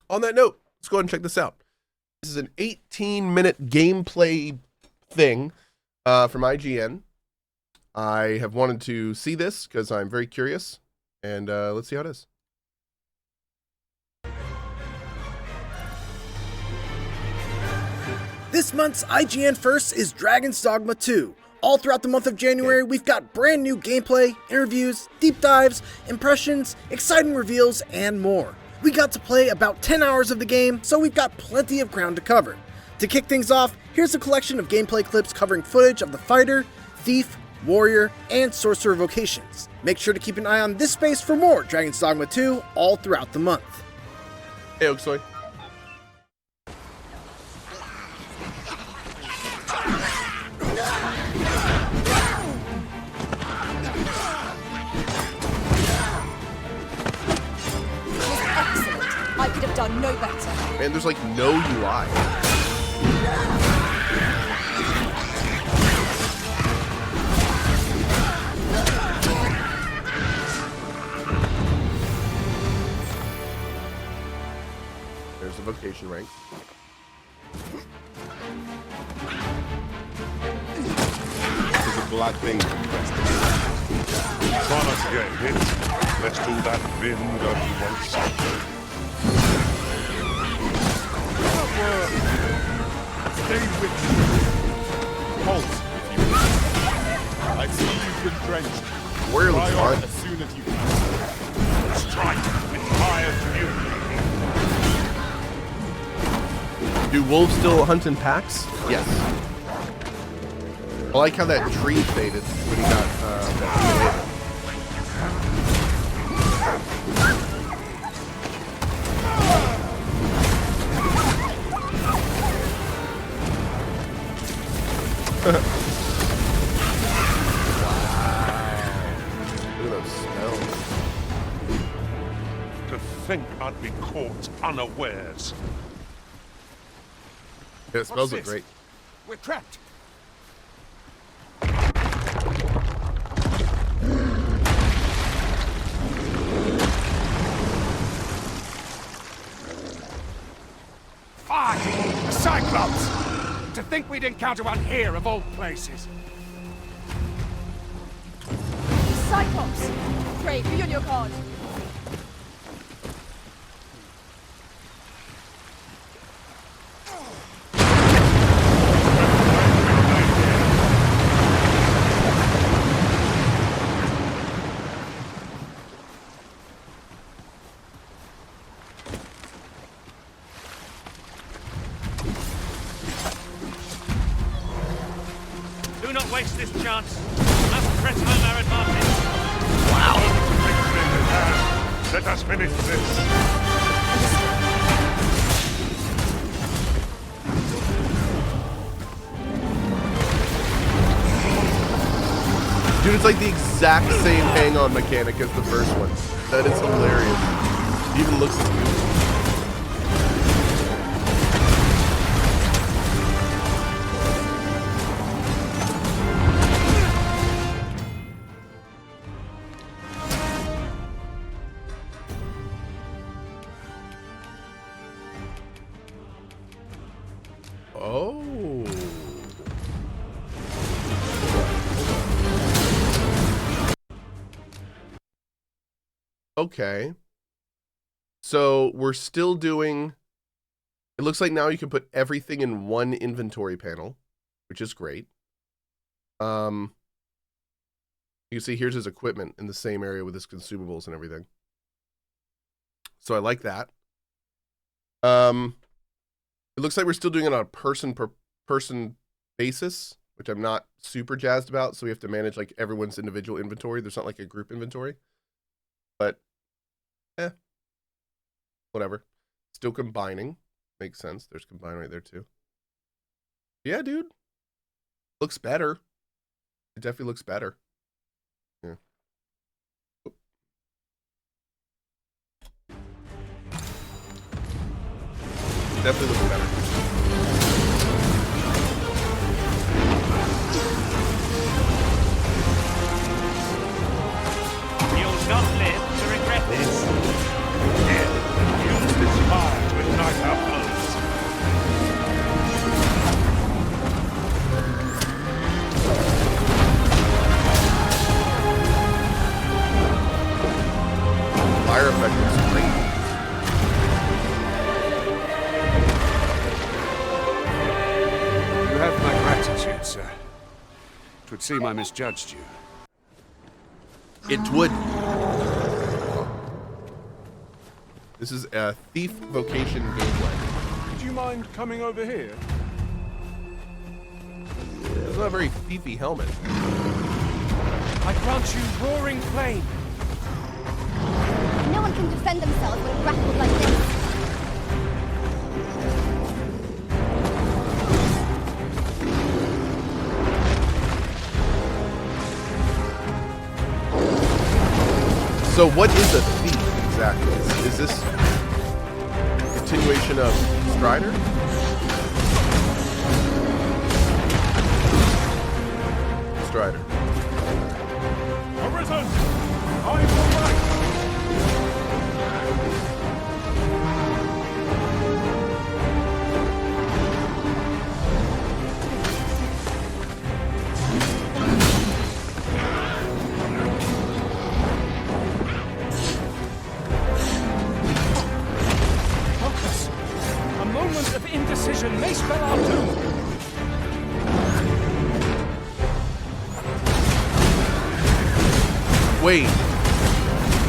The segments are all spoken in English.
on that note, let's go ahead and check this out. This is an 18-minute gameplay thing from IGN. I have wanted to see this because I'm very curious, and let's see how it is. This month's IGN First is Dragon's Dogma 2. All throughout the month of January, we've got brand new gameplay, interviews, deep dives, impressions, exciting reveals, and more. We got to play about 10 hours of the game, so we've got plenty of ground to cover. To kick things off, here's a collection of gameplay clips covering footage of the fighter, thief, warrior, and sorcerer vocations. Make sure to keep an eye on this space for more Dragon's Dogma 2 all throughout the month. Hey, Oaksoy. I could have done no better. Man, there's like no UI. There's the vocation rank. This is a black thing. Try not to get hit. Let's do that bin dirty once. Stay with me. Halt, if you will. I see you've been drenched. Where Try looks on fun. as soon as you can. Strike with fire to you. Do wolves still hunt in packs? Yes. I like how that tree faded when he got Look at those smells. To think I'd be caught unawares. Yeah, it smells look this? great. We're trapped. Fuck! A Cyclops! To think we'd encounter one here of all places. Cyclops! Great, be on your guard. Do not waste this chance. Must press home our advantage. Let us finish this. Dude, it's like the exact same hang-on mechanic as the first one. That is hilarious. It even looks as good. Oh. Okay. So we're still doing, it looks like now you can put everything in one inventory panel, which is great. You can see here's his equipment in the same area with his consumables and everything. So I like that. It looks like we're still doing it on a person per person basis, which I'm not super jazzed about. So we have to manage like everyone's individual inventory. There's not like a group inventory, but whatever. Still combining. Makes sense. There's combine right there too. Yeah, dude. Looks better. It definitely looks better. Yeah. Definitely looks better. You'll not live to regret this. Use this fire to would seem I misjudged you. It would. This is a thief vocation gameplay. Do you mind coming over here? It's not a very thiefy helmet. I grant you roaring flame. No one can defend themselves when grappled like this. So what is a thief exactly? Is this a continuation of Strider? Strider. Arisen! I will right! Focus. A moment of indecision may spell our doom. Wait,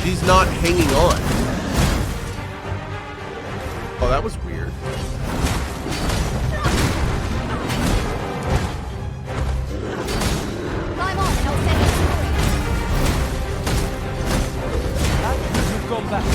he's not hanging on. Oh, that was weird. Climb on and I'll send you stories. That could have gone back.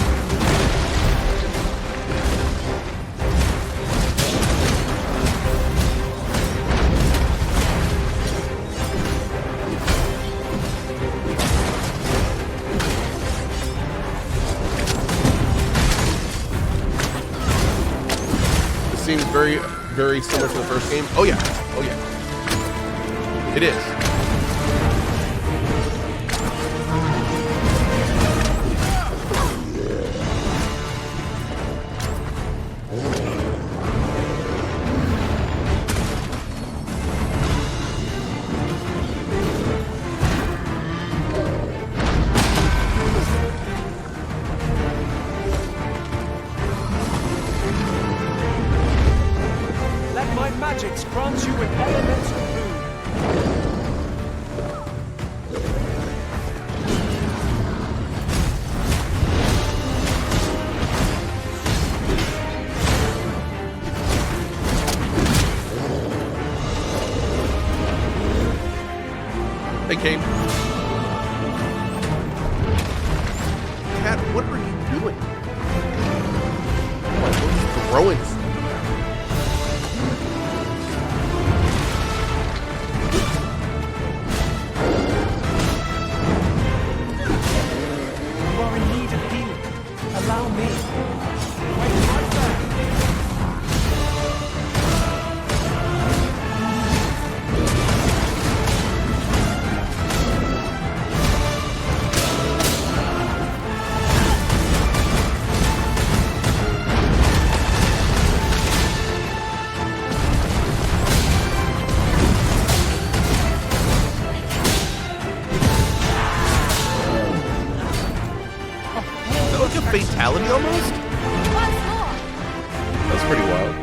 Seems very, very similar to the first game. Oh yeah, oh yeah. It is. Let my magics grant you with elemental food. Hey, Kate. Cat, what are you doing? Oh my God, throwing stuff. You are in need of healing. Allow me. Wait right there. Is that like a fatality almost? Once more. That's pretty wild.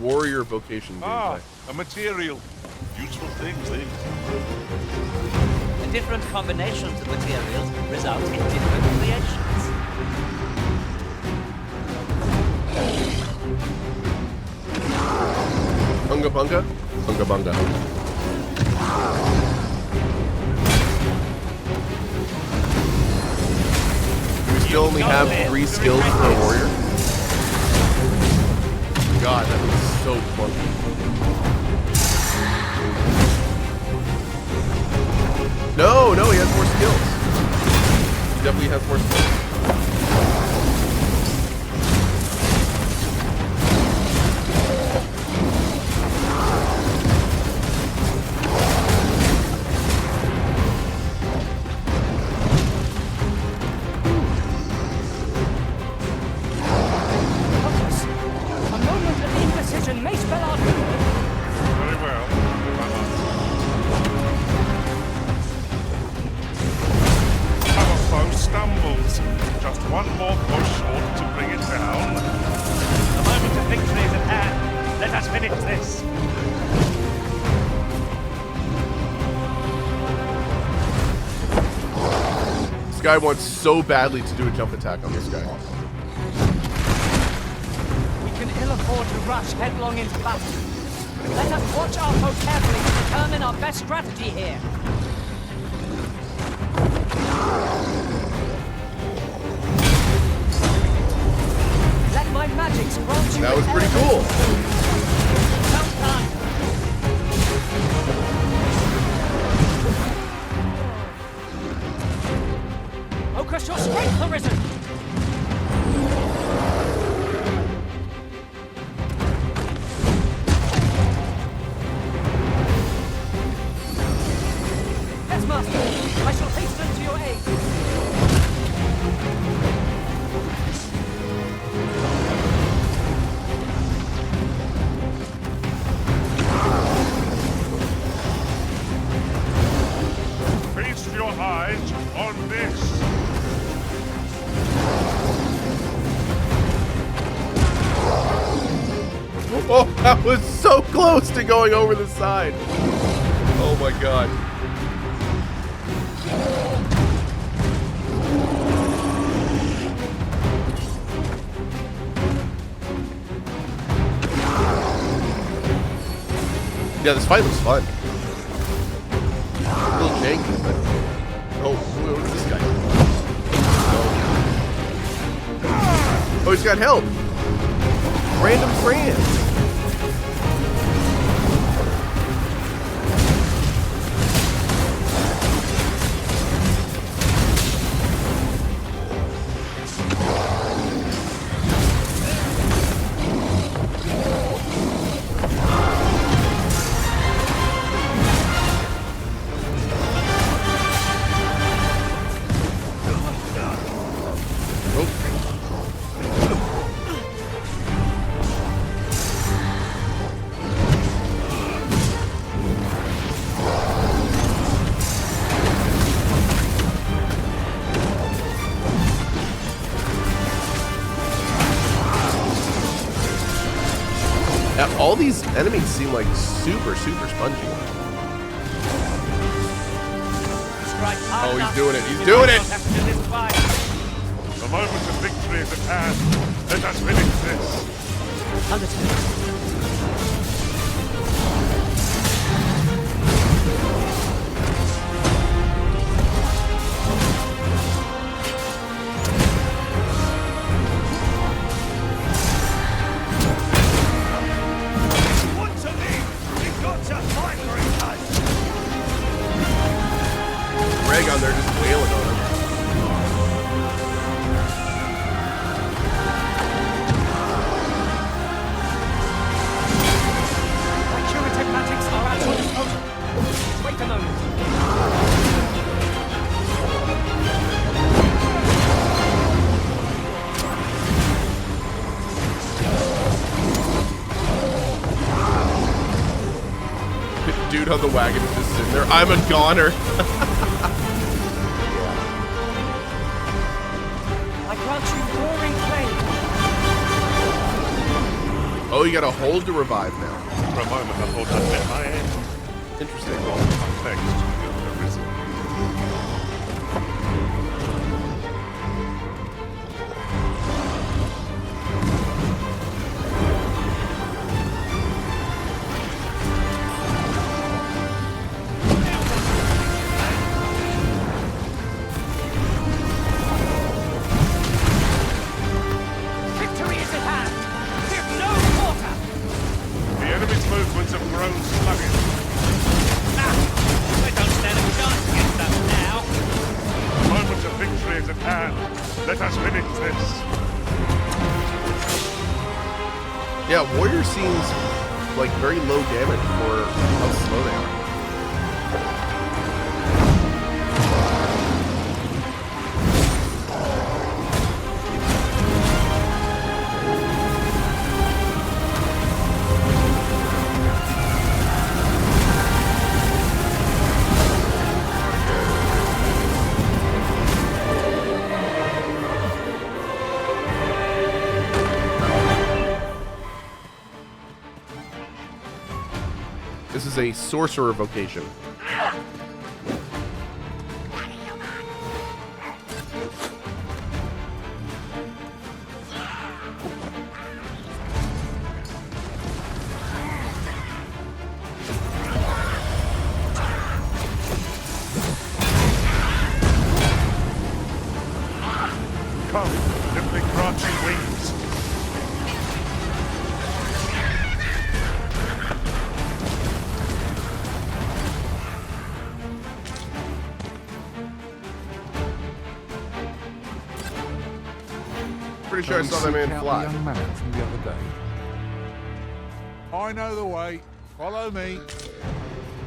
Warrior vocation Ah, gameplay. a material. Useful things, these. The different combinations of materials result in different creations. Bunga bunga? Bunga bunga. Do we still only have 3 skills for a warrior? God, that was so clunky. No, no, he has more skills. He definitely has more skills. Focus. A moment of indecision may spell our doom. Very well. Our foe stumbles. Just one more push ought to bring it down. guy wants so badly to do a jump attack on this guy. We can ill afford to rush headlong into battle. Let us watch our foe carefully to determine our best strategy here. Let my magics grant you. That was pretty cool. Well done. Focus your strength arisen. Yes, Master. I shall hasten to your aid. Feast your eyes on this. Oh, that was so close to going over the side. Oh my god. Yeah, this fight was fun. A little janky, but... Oh, what's this guy? Oh, he's got help. Random friends. All these enemies seem like super spongy. Oh, he's doing it. He's doing it. The moment of victory is at hand. Let us finish this. Understood. On there just wailing on him. My curative magics are at your disposal. Wait a moment. Dude on the wagon is just sitting there. I'm a goner. Oh, you gotta hold to revive now. For a moment, I thought I'd met my end. Interesting. Thanks to the risen. Victory is at hand. Give no quarter. The enemy's movements have grown sluggish. They don't stand a chance against us now. The moment of victory is at hand. Let us finish this. Yeah, warrior seems like very low damage for how slow they are. This is a sorcerer vocation. country wins. Pretty sure I saw that man fly. The young man from the other day. I know the way. Follow me.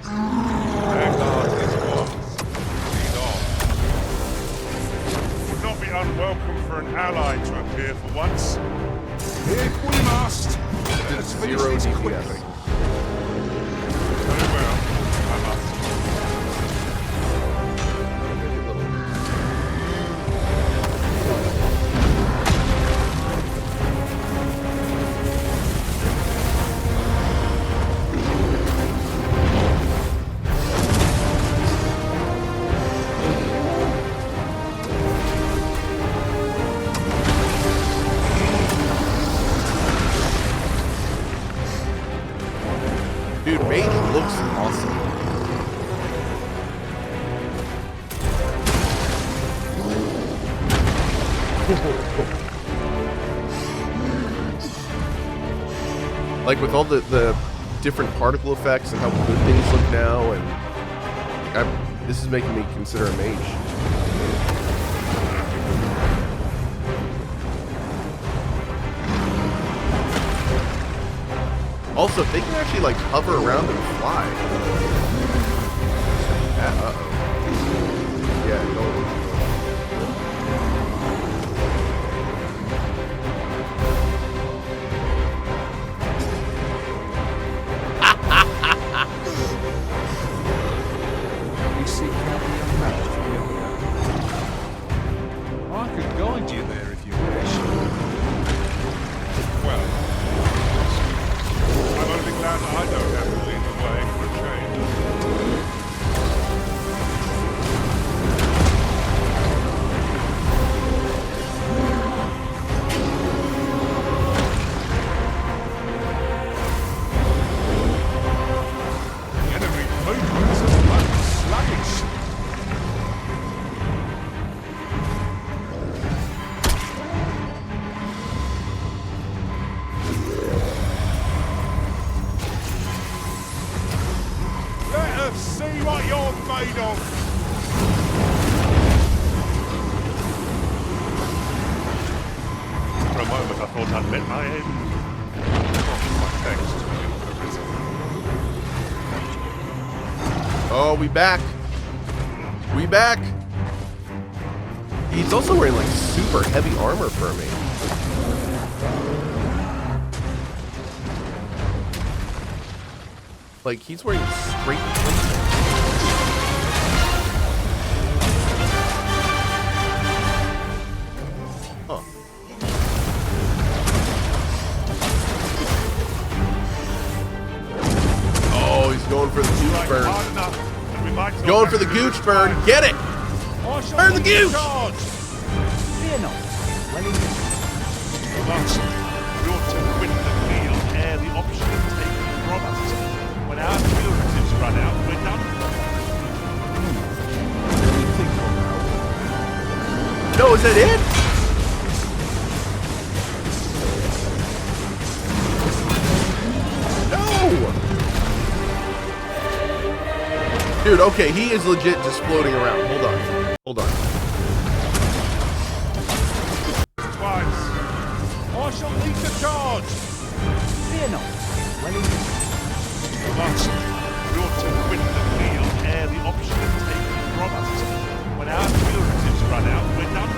Vanguard is wise. Lead on. Would not be unwelcome for an ally to appear for once. If we must, let's finish Zero this DPS. quickly. Very well, I must. Dude, Mage looks awesome. Like with all the different particle effects and how good things look now, and this is making me consider a Mage. Also, they can actually like hover around and fly. Uh-oh. Yeah, totally. We seek out the young man from the other day. I could guide you there if you wish. Well, I'm only glad I don't have to lead the way for a change. The enemy movements are most sluggish. Let us see what you're made of. For a moment I thought I'd met my end. My thanks to you for visiting. Oh, we back. We back. He's also wearing like super heavy armor for me. Like he's wearing straight. Huh. Oh, he's going for the gooch Like burn. hard enough, and we might not Going have for the to do gooch this burn. twice. Get it. I shall Burn the lead gooch. charge. Fear not. Well indeed. But we ought to quit the field ere the option is taken from us. When our cumulatives run out, we're done. Let me think on that. No, is that it? No. Dude, okay, he is legit just floating around. Hold on. Hold on. Twice. I shall lead the charge. Fear not. Well indeed. But we ought to quit the field ere the option is taken from us. When our cumulatives run out, we're done.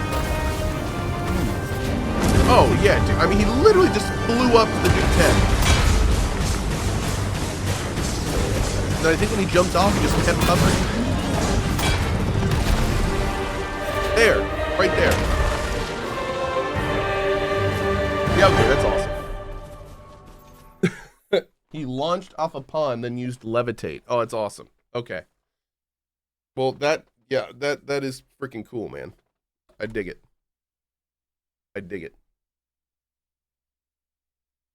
Oh, yeah, dude. I mean, he literally just flew up to the dude's head. And I think when he jumped off, he just kept hovering. There. Right there. Yeah, okay, that's awesome. He launched off a pond, then used levitate. Oh, that's awesome. Okay. Well, that is freaking cool, man. I dig it. I dig it.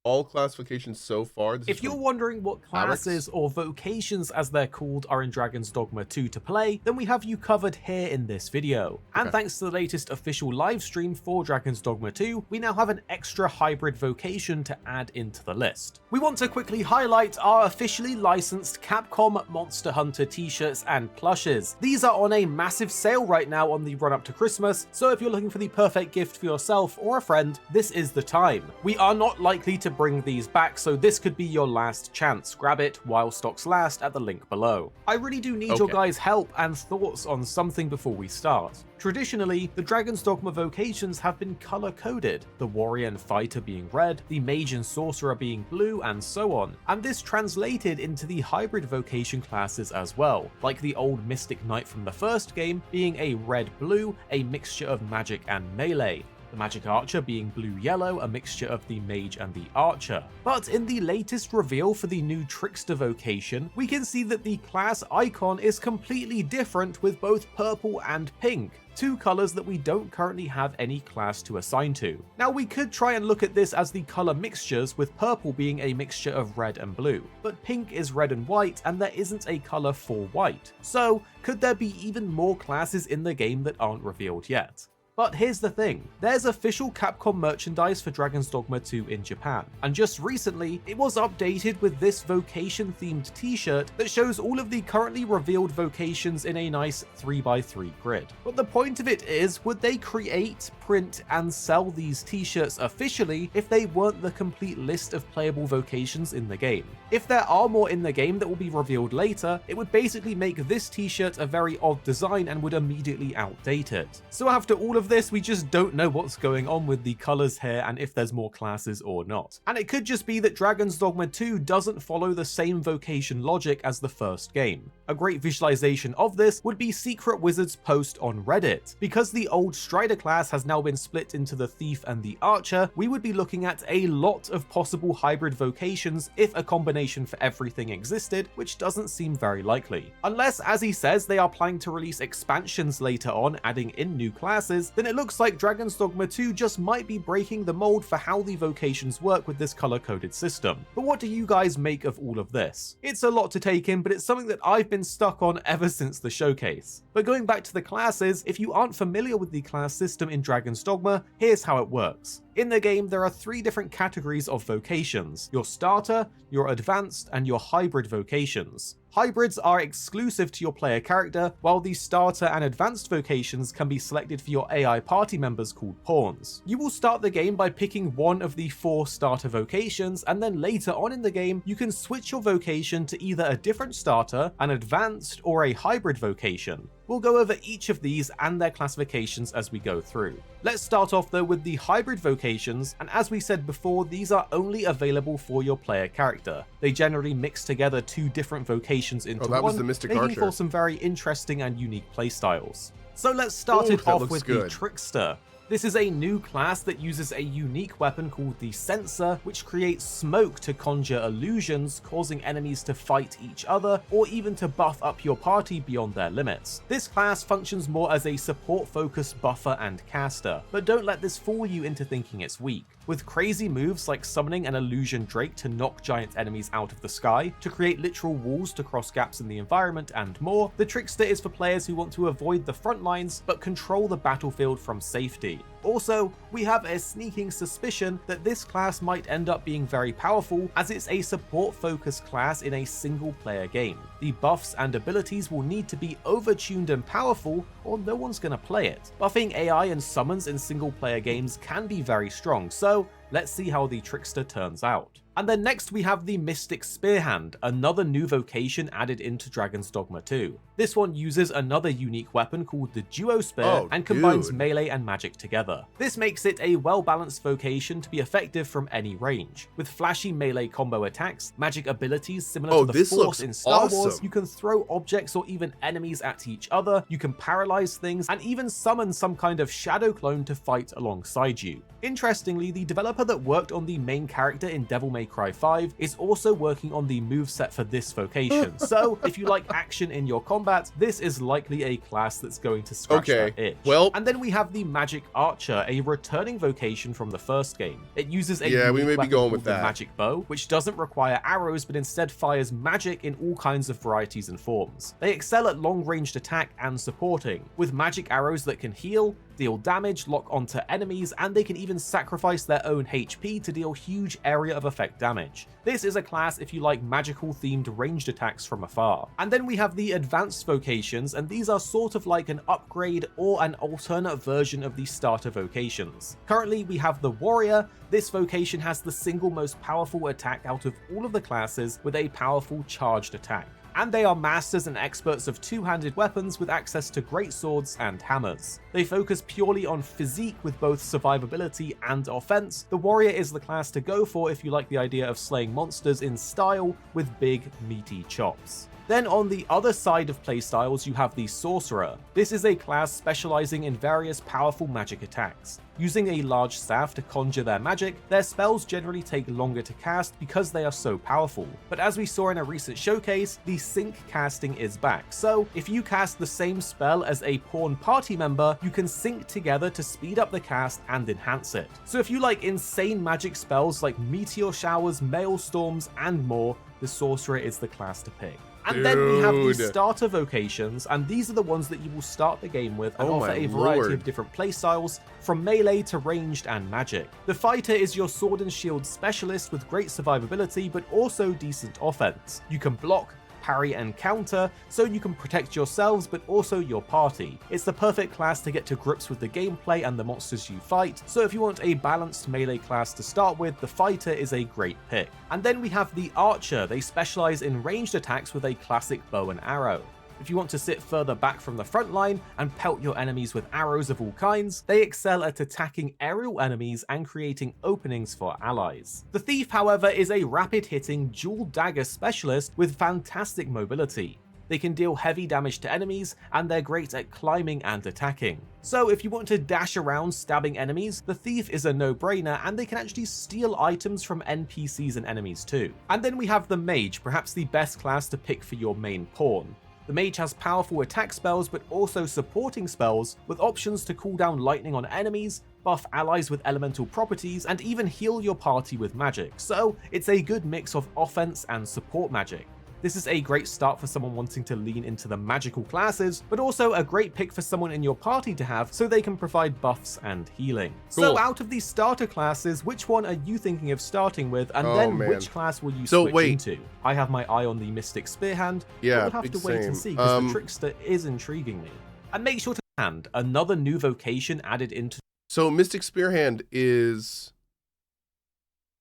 all classifications so far. If you're wondering what classes or vocations as they're called are in Dragon's Dogma 2 to play, then we have you covered here in this video. And thanks to the latest official live stream for Dragon's Dogma 2, we now have an extra hybrid vocation to add into the list. We want to quickly highlight our officially licensed Capcom Monster Hunter t-shirts and plushes. These are on a massive sale right now on the run up to Christmas, so if you're looking for the perfect gift for yourself or a friend, this is the time. We are not likely to bring these back, so this could be your last chance. Grab it while stocks last at the link below. I really do need your guys' help and thoughts on something before we start. Traditionally, the Dragon's Dogma vocations have been color-coded, the warrior and fighter being red, the mage and sorcerer being blue, and so on, and this translated into the hybrid vocation classes as well, like the old Mystic Knight from the first game being a red-blue, a mixture of magic and melee. The Magic Archer being blue-yellow, a mixture of the Mage and the Archer. But in the latest reveal for the new Trickster vocation, we can see that the class icon is completely different with both purple and pink, two colors that we don't currently have any class to assign to. Now we could try and look at this as the color mixtures, with purple being a mixture of red and blue, but pink is red and white and there isn't a color for white. So could there be even more classes in the game that aren't revealed yet? But here's the thing, there's official Capcom merchandise for Dragon's Dogma 2 in Japan, and just recently, it was updated with this vocation-themed t-shirt that shows all of the currently revealed vocations in a nice 3x3 grid. But the point of it is, would they create, print, and sell these t-shirts officially if they weren't the complete list of playable vocations in the game? If there are more in the game that will be revealed later, it would basically make this t-shirt a very odd design and would immediately outdate it. So after all of this, we just don't know what's going on with the colors here and if there's more classes or not. And it could just be that Dragon's Dogma 2 doesn't follow the same vocation logic as the first game. A great visualization of this would be Secret Wizard's post on Reddit. Because the old Strider class has now been split into the Thief and the Archer, we would be looking at a lot of possible hybrid vocations if a combination for everything existed, which doesn't seem very likely. Unless, as he says, they are planning to release expansions later on, adding in new classes, then it looks like Dragon's Dogma 2 just might be breaking the mold for how the vocations work with this color-coded system. But what do you guys make of all of this? It's a lot to take in, but it's something that I've been stuck on ever since the showcase. But going back to the classes, if you aren't familiar with the class system in Dragon's Dogma, here's how it works. In the game, there are 3 different categories of vocations: your starter, your advanced, and your hybrid vocations. Hybrids are exclusive to your player character, while the starter and advanced vocations can be selected for your AI party members called pawns. You will start the game by picking one of the 4 starter vocations, and then later on in the game, you can switch your vocation to either a different starter, an advanced, or a hybrid vocation. We'll go over each of these and their classifications as we go through. Let's start off though with the hybrid vocations, and as we said before, these are only available for your player character. They generally mix together 2 different vocations into one, making for some very interesting and unique playstyles. So let's start it off with the Trickster. This is a new class that uses a unique weapon called the Sensor, which creates smoke to conjure illusions, causing enemies to fight each other, or even to buff up your party beyond their limits. This class functions more as a support-focused buffer and caster, but don't let this fool you into thinking it's weak. With crazy moves like summoning an illusion drake to knock giant enemies out of the sky, to create literal walls to cross gaps in the environment, and more, the Trickster is for players who want to avoid the front lines but control the battlefield from safety. Also, we have a sneaking suspicion that this class might end up being very powerful, as it's a support-focused class in a single-player game. The buffs and abilities will need to be overtuned and powerful, or no one's gonna play it. Buffing AI and summons in single-player games can be very strong, so let's see how the Trickster turns out. And then next we have the Mystic Spearhand, another new vocation added into Dragon's Dogma 2. This one uses another unique weapon called the Duo Spear and combines melee and magic together. This makes it a well-balanced vocation to be effective from any range. With flashy melee combo attacks, magic abilities similar to the Force in Star Wars, you can throw objects or even enemies at each other, you can paralyze things, and even summon some kind of shadow clone to fight alongside you. Interestingly, the developer developer that worked on the main character in Devil May Cry 5 is also working on the moveset for this vocation. So if you like action in your combat, this is likely a class that's going to scratch that itch. Well, and then we have the Magic Archer, a returning vocation from the first game. It uses a yeah, we unique may be weapon going called with the that. Magic Bow, which doesn't require arrows but instead fires magic in all kinds of varieties and forms. They excel at long-ranged attack and supporting, with magic arrows that can heal, deal damage, lock onto enemies, and they can even sacrifice their own HP to deal huge area of effect damage. This is a class if you like magical themed ranged attacks from afar. And then we have the advanced vocations, and these are sort of like an upgrade or an alternate version of the starter vocations. Currently we have the Warrior. This vocation has the single most powerful attack out of all of the classes with a powerful charged attack. And they are masters and experts of two-handed weapons with access to great swords and hammers. They focus purely on physique with both survivability and offense. The Warrior is the class to go for if you like the idea of slaying monsters in style with big, meaty chops. Then on the other side of playstyles, you have the Sorcerer. This is a class specializing in various powerful magic attacks. Using a large staff to conjure their magic, their spells generally take longer to cast because they are so powerful. But as we saw in a recent showcase, the sync casting is back. So if you cast the same spell as a pawn party member, you can sync together to speed up the cast and enhance it. So if you like insane magic spells like meteor showers, maelstorms, and more, the Sorcerer is the class to pick. And then we have the starter vocations, and these are the ones that you will start the game with and offer a variety of different playstyles, from melee to ranged and magic. The Fighter is your sword and shield specialist with great survivability but also decent offense. You can block, parry and counter, so you can protect yourselves but also your party. It's the perfect class to get to grips with the gameplay and the monsters you fight, so if you want a balanced melee class to start with, the Fighter is a great pick. And then we have the Archer. They specialize in ranged attacks with a classic bow and arrow. If you want to sit further back from the front line and pelt your enemies with arrows of all kinds, they excel at attacking aerial enemies and creating openings for allies. The Thief, however, is a rapid-hitting dual dagger specialist with fantastic mobility. They can deal heavy damage to enemies, and they're great at climbing and attacking. So if you want to dash around stabbing enemies, the Thief is a no-brainer, and they can actually steal items from NPCs and enemies too. And then we have the Mage, perhaps the best class to pick for your main pawn. The Mage has powerful attack spells but also supporting spells with options to cool down lightning on enemies, buff allies with elemental properties, and even heal your party with magic, so it's a good mix of offense and support magic. This is a great start for someone wanting to lean into the magical classes, but also a great pick for someone in your party to have so they can provide buffs and healing. Cool. So out of these starter classes, which one are you thinking of starting with, and which class will you switch into? I have my eye on the Mystic Spearhand, yeah, but we'll have to wait and see because the Trickster is intriguing me. And make sure to hand another new vocation added into. So Mystic Spearhand is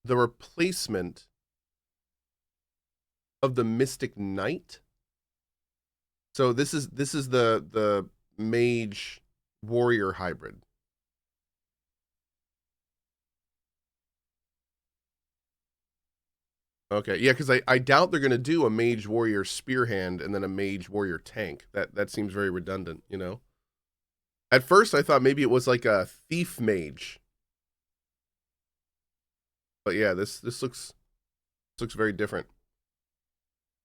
the replacement of the Mystic Knight. So this is the mage warrior hybrid. Okay, yeah, because I doubt they're gonna do a mage warrior spearhand and then a mage warrior tank. That seems very redundant, you know. At first I thought maybe it was like a thief mage. But yeah, this looks very different.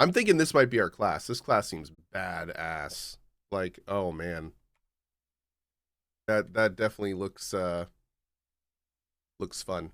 I'm thinking this might be our class. This class seems badass. Like, oh man. That definitely looks fun.